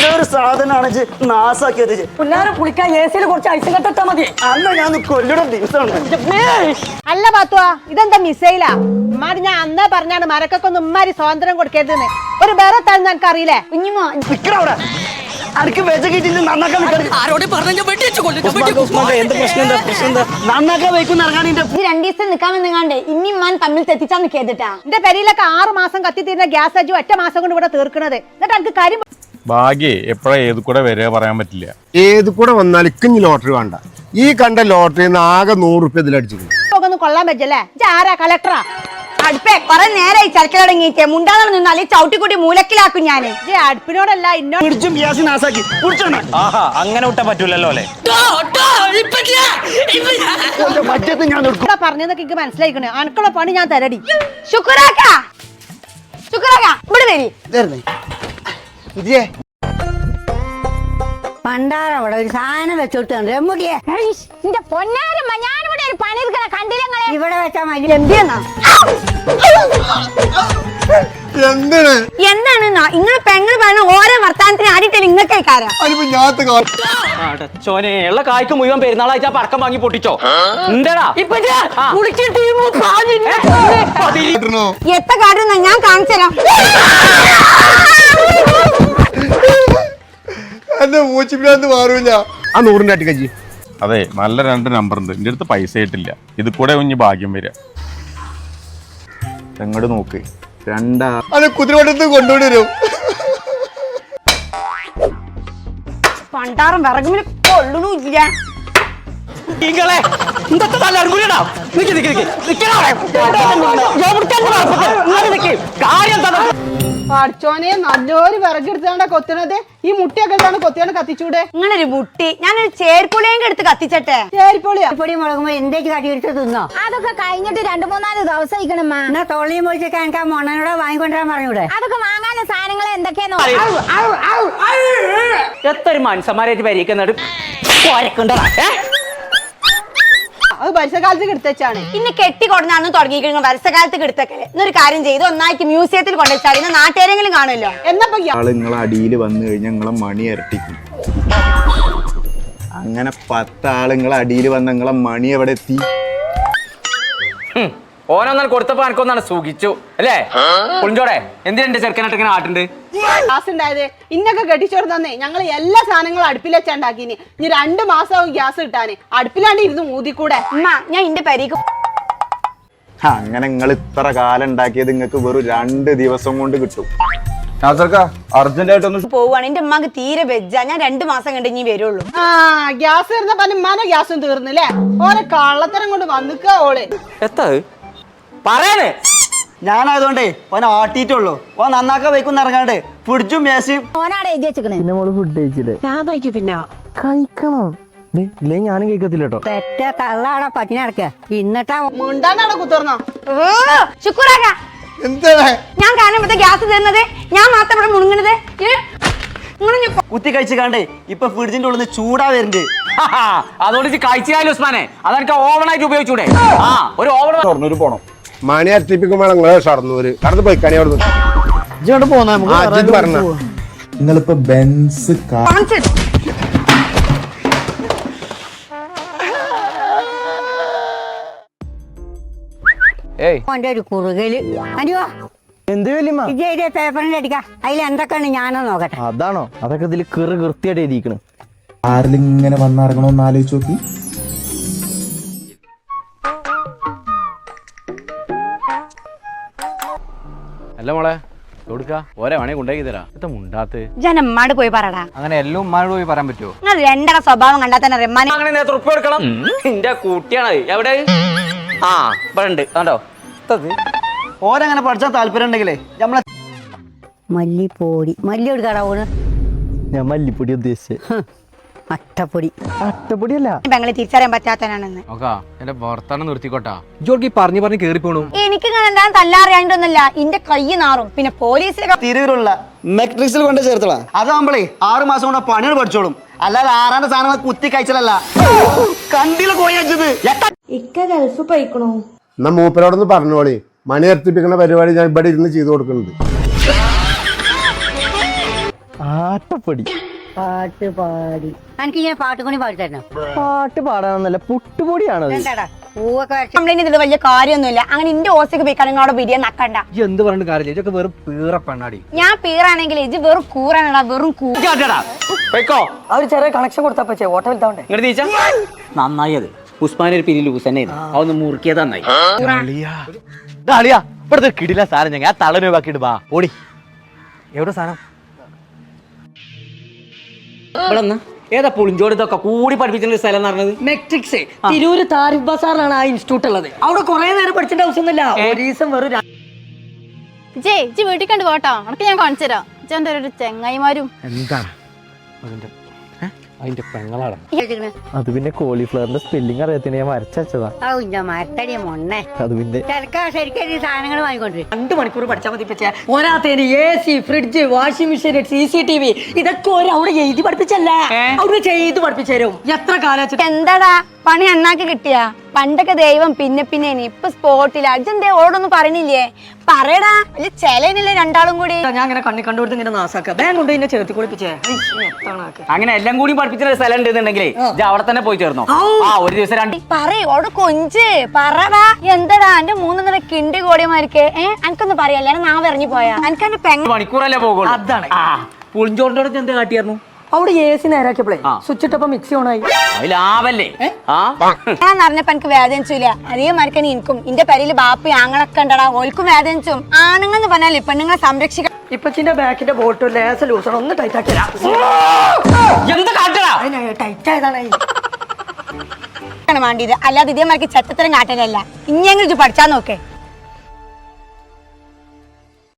നല്ലൊരു സാധനമാണ് നാസാക്കിയത്. പിള്ളേരെ കുളിക്കാൻ AC-യിൽ കുറച്ച് ഐസ് കെട്ടിട്ടാ മതി. അന്ന് ഞാൻ കൊല്ലുന്ന ദിവസമാണ്. അല്ല പാത്തുവാ, ഇതെന്താ മിസൈലാ? ഉമ്മാര് ഞാൻ അന്നേ പറഞ്ഞാണ് മരക്കൊക്കെ ഒന്ന് ഉമ്മാരി സ്വാതന്ത്ര്യം കൊടുക്കരുതെന്ന്. ഒരു വേറെ തന്നെ എനിക്ക് അറിയില്ലേ? കുഞ്ഞുമോ അനക്ക് വെച്ചിട്ട് നന്നാക്കാൻ നന്നാക്കാൻ വയ്ക്കുന്ന ഇറങ്ങാൻ ഇത് 2 ദിവസം നിൽക്കാമെന്നുകാണ്ട് ഇമ്മിമാൻ തമ്മിൽ തെറ്റിച്ചാന്ന് കേട്ടിട്ടാ. എന്റെ പെരിയിലൊക്കെ 6 മാസം കത്തി തീരുന്ന ഗ്യാസ് അജു 1 മാസം കൊണ്ട് ഇവിടെ തീർക്കണത്. എന്നിട്ട് എനിക്ക് കാര്യം ഭാഗ്യേ എപ്പോഴാ ഏത് കൂടെ വരിക പറയാൻ പറ്റില്ല. ഏത് കൂടെ വന്നാൽ ഇക്കഞ്ഞ് ലോട്ടറി വേണ്ട. ഈ കണ്ട ലോട്ടറിന്ന് ആകെ 100 റുപ്യ ഇതിലടിച്ചിട്ടുണ്ട്. ഒന്നും കൊള്ളാൻ പറ്റല്ലേ? ആരാ കളക്ടറാ? അടുപ്പേ കുറെ നേരമായി ചരക്ക് തുടങ്ങിയിട്ട് മുണ്ടാതെ നിന്നാല് ചവിട്ടിക്കൂട്ടി മൂലക്കിലാക്കും ഞാന്. അടുപ്പിനോടല്ല ഇന്നോട് അങ്ങനെ വിട്ടാ പറ്റൂലല്ലോ അല്ലേ? പറഞ്ഞതൊക്കെ എനിക്ക് മനസ്സിലായിക്കണേ. അനക്കുള്ള പണി ഞാൻ തരടി. ശുക്രാക്ക ഇവിടെ വരി. പണ്ടാറവിടെ ഒരു സാധനം വെച്ചോട്ടാണ് റെമുടിയെ. എന്റെ പൊന്നാരമ്മ, ഞാനിവിടെ ഒരു പണി എടുക്കണ കണ്ടില്ലങ്ങളെ. ഇവിടെ വെച്ചാ മതി. എന്തിനാ എന്താണ് ഇങ്ങള് പെങ്ങള് പറഞ്ഞ ഓരോ വർത്താനത്തിന് ആദ്യത്തെ ഇങ്ങക്കാരാ ചോനെ ഉള്ള കായ്ക്ക് മുഴുവൻ പെരുന്നാളാഴ്ച പടക്കം വാങ്ങി പൊട്ടിച്ചോ? എന്താടാ എത്ര കാട്ടുന്ന ഞാൻ കാണിച്ചുതരാം. എന്റെ മൂച്ചിപ്പിലാന്ന് മാറൂല. ആ 100 അട്ടിക്കജി. അതെ, നല്ല 2 നമ്പർ ഉണ്ട്. എന്റെ അടുത്ത് പൈസ ആയിട്ടില്ല. ഇത് കൂടെ കുഞ്ഞ് ഭാഗ്യം വരിക. എങ്ങോട്ട് നോക്ക്. 2 അത് കുതിരവട്ടത്ത് കൊണ്ടുവരും. പണ്ടാറും വിറകുമിന് കൊള്ളണില്ല. പഠിച്ചോനെ നല്ലൊരു വിറകെടുത്താണ്ടാ കൊത്തുന്നത്. ഈ മുട്ടിയൊക്കെ എന്താണ് കൊത്തിയാണ് കത്തിച്ചൂടെ? നിങ്ങളൊരു മുട്ടി ഞാനൊരു ചേർപ്പൊളിയെങ്കിൽ എടുത്ത് കത്തിച്ചട്ടെ. ചേരിപ്പൊളിയാ മുളകുമ്പോ എന്തേക്ക് കടി എടുത്ത് തിന്നോ? അതൊക്കെ കഴിഞ്ഞിട്ട് 2-3 ദിവസം ഇരിക്കണമ്മ. എന്നാ തൊള്ളിയും പൊളിച്ചൊക്കെ എനിക്ക് ആ മൊണ്ണനോട് വാങ്ങിക്കൊണ്ടിരാൻ പറഞ്ഞൂടെ? അതൊക്കെ വാങ്ങാനുള്ള സാധനങ്ങൾ എന്തൊക്കെയാണോ? എത്ര മനുഷ്യന്മാരായിട്ട് പരിഹരിക്കുന്നത് അത് പരിസരകാലത്ത് എടുത്തച്ചാണ്. പിന്നെ കെട്ടി കൊടുന്നാണ് തുടങ്ങിയിരിക്കുന്നത് വർഷകാലത്ത് കിടത്തക്കല്ലേ. എന്നൊരു കാര്യം ചെയ്ത് ഒന്നായിട്ട് മ്യൂസിയത്തിൽ കൊണ്ടുവച്ചാൽ ഇന്ന് നാട്ടുകാരെങ്കിലും കാണുമല്ലോ. എന്നപ്പോ നിങ്ങളെ അടിയിൽ വന്നു കഴിഞ്ഞാൽ നിങ്ങളെ മണി ഇരട്ടിക്കും. അങ്ങനെ 10 ആളുകളെ അടിയിൽ വന്ന നിങ്ങളെ മണി എവിടെ എത്തി? ഓരോന്നാണ് കൊടുത്തപ്പോ എനിക്കൊന്നാണ് സുഖിച്ചു അല്ലേ? പുളിഞ്ചോടെ എന്തിനാ എന്റെ ചെറുക്കനായിട്ട് ഇങ്ങനെ ആട്ടുണ്ട്? ഗ്യാസ് ഉണ്ടായത് ഇന്നൊക്കെ കെട്ടിച്ചോട് തന്നെ ഞങ്ങൾ എല്ലാ സാധനങ്ങളും അടുപ്പിൽ വെച്ചുണ്ടാക്കിന്. ഇനി 2 മാസമാവും ഗ്യാസ് കിട്ടാന്. അടുപ്പിലാണ്ട് ഇരുന്ന് മൂതിക്കൂടെ? അമ്മ ഞാൻ ഇന്റെ പരിക്ക് അങ്ങനെ നിങ്ങൾ ഇത്ര കാലം ഉണ്ടാക്കിയത് നിങ്ങൾക്ക് വെറും 2 ദിവസം കൊണ്ട് കിട്ടും. അർജന്റ് ആയിട്ടൊന്ന് പോവാണ്. എന്റെ ഉമ്മാക്ക് തീരെ വെജ്ജ. ഞാൻ 2 മാസം കണ്ട് ഇനി വരുള്ളൂ. ഗ്യാസ് തീർന്ന പല ഉമ്മാനെ ഗ്യാസും തീർന്നില്ലേ? ഓരോ കള്ളത്തരം കൊണ്ട് വന്നിക്ക ഓള്. എത്താ പറയാനേ? ഞാനായതുകൊണ്ടേ ഓൻ ആട്ടിയിട്ടുള്ളൂ. ഓൻ നന്നാക്കാൻ വയ്ക്കുന്ന ഇറങ്ങാണ്ട് ഫ്രിഡ്ജും മേശയും ഓനാടെ എഴുതി വെച്ചിക്കണേ. ഞാനും കേൾക്കത്തില്ല കേട്ടോ. പെറ്റ കള്ളാടെ പട്ടിണി നടക്കുക. ഇന്നിട്ടാ മുണ്ടാനാണ് കുത്തിർന്നോ? ശുക്രാക്ക എന്താണ് ഞാൻ കാണുമ്പോ ഗ്യാസ് തരുന്നത് ഞാൻ മാത്രം ഇവിടെ മുണുങ്ങണത്. കുത്തി കഴിച്ച് കണ്ടേ ഇപ്പൊ ഫ്രിഡ്ജിന്റെ ഉള്ളിൽ ചൂടാ വരുന്നുണ്ട്. അതോട് കഴിച്ചാലും ഉസ്മാനെ അതെനിക്ക് ഓവണായിട്ട് ഉപയോഗിച്ചൂടെ? ഒരു ഓവൺ ഷൊർണ്ണൂര് പോണം. മണി അർത്തിപ്പിക്കുമ്പോൾ നിങ്ങളെ ഷർന്നൂര് കടന്ന് പോയി കണി അവിടെ പറഞ്ഞ നിങ്ങളിപ്പോ ബെൻസ് ഒരു കുറുകല് അനിയോ എന്ത് വലിയ ഇജ് പേപ്പറിന്റെ അടിക്ക. അതിൽ എന്തൊക്കെയാണ് ഞാനോ നോക്കട്ടെ. അതാണോ? അതൊക്കെ ഇതിൽ കൃത്യമായിട്ട് എഴുതിയിരിക്കണം. ആരിലിങ്ങനെ വന്നിറങ്ങണമെന്ന് ആലോചിച്ച് നോക്കി. അല്ല മോളെ കൊടുക്ക ഓരോ വേണേ കൊണ്ടാക്കി തരാം. ഇത്ത മുണ്ടാത്ത് ജനമ്മാട് പോയി പറടാ. അങ്ങനെ എല്ലാം ഉമ്മാനോട് പോയി പറയാൻ പറ്റുമോ? നിങ്ങൾ 2 സ്വഭാവം കണ്ടാൽ തന്നെ റഹ്മാനെ അങ്ങനെ ഉറുപ്പ് കൊടുക്കണം. എന്റെ കൂട്ടിയാണ് എവിടെ? ഇവിടെ ഉണ്ട് കണ്ടോ? ഓരങ്ങനെ പഠിച്ചാൽ താല്പര്യം ഉണ്ടെങ്കിലേ നമ്മളെ മല്ലിപ്പൊടി മല്ലി എടുക്കാടാ ഓണ്. ഞാൻ മല്ലിപ്പൊടി ഉദ്ദേശിച്ചത്. അട്ടപ്പൊടി. അട്ടപ്പൊടിയല്ല. പെങ്ങളെ തിരിച്ചറിയാൻ പറ്റാത്തനാണെന്ന്. എന്റെ ഭർത്താനം നിർത്തിക്കോട്ടാ. ജോർക്ക് പറഞ്ഞു കേറി പോണു. എനിക്ക് എന്താ തല്ലാറിയാണ്ടൊന്നുമില്ല. ഇന്റെ കൈ നാറും. പിന്നെ പോലീസിലൊക്കെ തിരൂരുള്ള മെട്രിക്സിൽ കൊണ്ട് ചേർത്തളാ. അതാകുമ്പോളേ 6 മാസം കൊണ്ട് പണികൾ പഠിച്ചോളും. അല്ലാതെ 6ാന്റെ സാധനങ്ങൾ കുത്തി കഴിച്ചതല്ല. കണ്ടില്ല കോയച്ചത്. ഇക്ക ഗൾഫ് പോയിക്കണോ? എന്നാ മൂപ്പരോടൊന്ന് പറഞ്ഞോളി. മണി അർത്തിപ്പിക്കുന്ന പരിപാടി ഞാൻ ഇവിടെ ഇരുന്ന് ചെയ്തു കൊടുക്കുന്നുണ്ട്. ആട്ടപ്പൊടി. പാട്ട് പാടി എനിക്ക് ഞാൻ പാട്ട് കൂടി പാടി തരണം. പാട്ട് പാടാനൊന്നല്ല, പുട്ടുപൊടിയാണത്. എന്താടാ പൂവൊക്കെ കംപ്ലൈന്റ് ഇതിൽ വലിയ കാര്യമൊന്നുമില്ല. അങ്ങനെ ഇന്റെ ഓസക്ക് പോയിക്കാണെങ്കിൽ അവിടെ ബിരിയാണി നക്കണ്ട. ഈ എന്ത് പറഞ്ഞിട്ട് കാര്യമില്ല, ഇതൊക്കെ വെറും പീറ പെണ്ണാടി. ഞാൻ പീറാണെങ്കിൽ ഇത് വെറും കൂറാണടാ, വെറും പൊയ്ക്കോ. അവര് ചെറിയ കണക്ഷൻ കൊടുത്താ പറ്റേ ഓട്ടം വലുതാവണ്ടേ. ഇങ്ങോട്ട് തീച്ച നന്നായി. അത് ഉസ്മാൻ ഒരു പിരി ലൂസ് തന്നെ അതൊന്ന് മുറുക്കിയത് നന്നായി. അളിയാ ഇവിടുത്തെ കിടില സാധനം ഞങ്ങൾ ആ തളന് ബാക്കിയിട്ട് ബാ ഓടി. എവിടെ സാധനം? ഇവിടെ നിന്ന് ഏതാ പുളിഞ്ചോട് ഇതൊക്കെ കൂടി പഠിപ്പിച്ചിട്ടുള്ള സ്ഥലം എന്ന് പറഞ്ഞത്? മെട്രിക്സ് തിരൂര് താരിഫ് ബസാറിലാണ് ആ ഇൻസ്റ്റിറ്റ്യൂട്ട് ഉള്ളത്. അവിടെ കുറെ നേരം പഠിച്ചിട്ട് ആവശ്യമൊന്നുമില്ല. ഒരു ദിവസം വെറും ജി വീട്ടിൽ കണ്ടു പോട്ടോ, അനക്ക് ഞാൻ കാണിച്ചു തരാം. ഇജ്ജെന്റെ ഒരു ചെങ്ങായിമാരും എന്താണ് അതിന്റെ പെങ്ങളാണ്. അത് പിന്നെ കോളിഫ്ലവറിന്റെ സ്പെല്ലിംഗ് അറിയത്തിന് ഞാൻ വരച്ചതാ. മരത്തടിയ മൊണ്ണേ അത് പിന്നെ ശരിക്കും സാധനങ്ങൾ വാങ്ങിക്കൊണ്ടിരും. 2 മണിക്കൂർ പഠിച്ചാൽ മതി. ഒരാത്തേന് AC, fridge, washing machine, CCTV ഇതൊക്കെ അവിടെ എഴുതി പഠിപ്പിച്ചല്ല, അവിടെ ചെയ്ത് പഠിപ്പിച്ചു തരും. എത്ര കാലം എന്താടാ പണി അണ്ണാക്ക് കിട്ടിയാ? പണ്ടൊക്കെ ദൈവം പിന്നെ പിന്നെ ഇപ്പൊ സ്പോട്ടില്ല. അജന്തേ ഓടൊന്നും പറയണില്ലേ? പറയടാ, വലിയ ചെലനില്ലേ രണ്ടാളും കൂടി. ഞാൻ അങ്ങനെ കണ്ണി കണ്ടുകൊടുത്ത് ഇങ്ങനെ നാസാക്ക ബാങ്ക് കൊണ്ട് ഇതിനെ ചേർത്തി കുളിപ്പിച്ചേ. അങ്ങനെ എല്ലാം കൂടി പഠിപ്പിച്ചിട്ടുള്ള സ്ഥലം ഉണ്ടെന്നുണ്ടെങ്കിലേ അവിടെ തന്നെ പോയി ചേർന്നോ. ആ ഒരു ദിവസം 2 പറയ് ഓട് കൊഞ്ച് പറടാ. എന്താടാ എന്റെ 3 കിണ്ടി കോടിയമാർക്ക് എനിക്കൊന്ന് പറയല്ലേ, നാ ഇറങ്ങി പോയാ എനിക്ക് എന്റെ പെങ്ങ മണിക്കൂറല്ലേ പോകുള്ളൂ. അതാണ് പുളിഞ്ചോടിന്റെ എന്താ കാട്ടിയായിരുന്നു? അവിടെ AC നേരാക്കിയപ്പോഴേ സ്വിച്ച് ഇട്ടപ്പോ മിക്സി ഓൺ ആയി. ലാഭല്ലേ? ഞാൻ അറിഞ്ഞപ്പോ എനിക്ക് വേദനിച്ചില്ല. അതേമാർക്ക് എനിക്കും എന്റെ പെരയില് ബാപ്പി ആങ്ങളൊക്കെ ഉണ്ടടാ, ഓൽക്കും വേദനിച്ചും. ആണുങ്ങൾ എന്ന് പറഞ്ഞാലേ പെണ്ണുങ്ങളെ സംരക്ഷിക്കാൻ. ഇപ്പച്ചിന്റെ ബാക്കിന്റെ ബോട്ട് ലേസ ലൂസണം ഒന്ന് ടൈറ്റ് ആക്കിയ എന്താ കാട്ടടാ? ടൈറ്റ് ആയതാണ്. വേണ്ടിയത് അല്ലാതെ ഇതേമാർക്ക് ചെത്തത്തരം കാട്ടലല്ല. ഇനിയെങ്കിലും പഠിച്ചാൽ നോക്കേ.